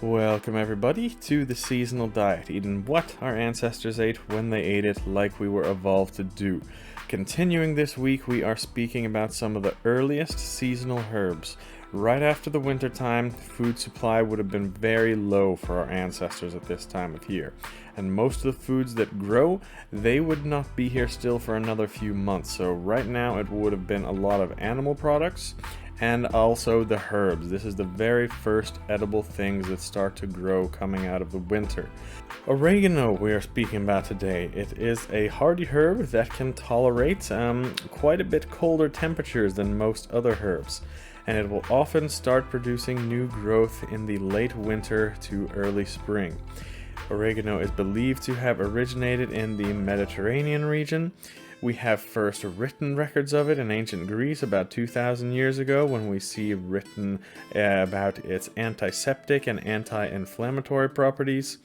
Welcome everybody to the seasonal diet, eating what our ancestors ate when they ate it like we were evolved to do. Continuing this week, we are speaking about some of the earliest seasonal herbs. Right after the winter time, food supply would have been very low for our ancestors at this time of year. And most of the foods that grow, they would not be here still for another few months. So right now it would have been a lot of animal products and also the herbs. This is the very first edible things that start to grow coming out of the winter. Oregano we are speaking about today. It is a hardy herb that can tolerate quite a bit colder temperatures than most other herbs, and it will often start producing new growth in the late winter to early spring. Oregano is believed to have originated in the Mediterranean region. We have first written records of it in ancient Greece about 2,000 years ago, when we see written about its antiseptic and anti-inflammatory properties.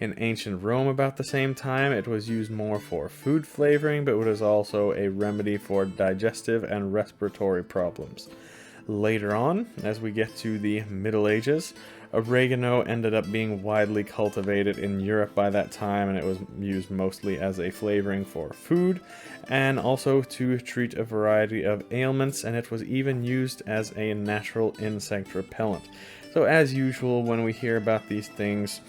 In ancient Rome about the same time, it was used more for food flavoring, but it was also a remedy for digestive and respiratory problems. Later on, as we get to the Middle Ages, oregano ended up being widely cultivated in Europe by that time, and it was used mostly as a flavoring for food and also to treat a variety of ailments, and it was even used as a natural insect repellent. So as usual, when we hear about these things,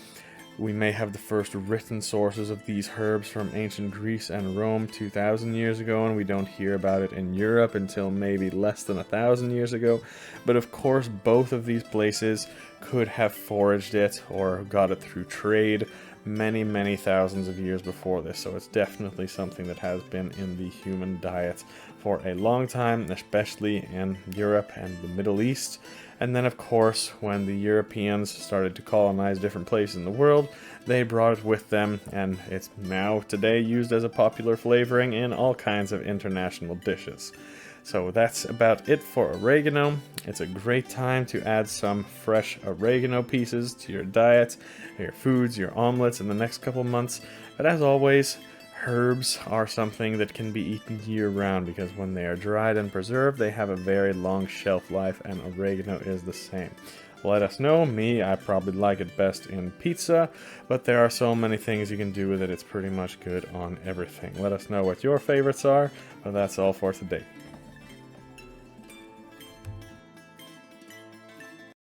we may have the first written sources of these herbs from ancient Greece and Rome 2,000 years ago, and we don't hear about it in Europe until maybe less than 1,000 years ago. But of course, both of these places could have foraged it or got it through trade many thousands of years before this. So it's definitely something that has been in the human diet for a long time, especially in Europe and the Middle East. And then of course, when the Europeans started to colonize different places in the world, they brought it with them, and it's now today used as a popular flavoring in all kinds of international dishes. So that's about it for oregano. It's a great time to add some fresh oregano pieces to your diet, your foods, your omelets in the next couple months. But as always, herbs are something that can be eaten year-round, because when they are dried and preserved, they have a very long shelf life, and oregano is the same. Let us know. I probably like it best in pizza, but there are so many things you can do with it, it's pretty much good on everything. Let us know what your favorites are, but that's all for today.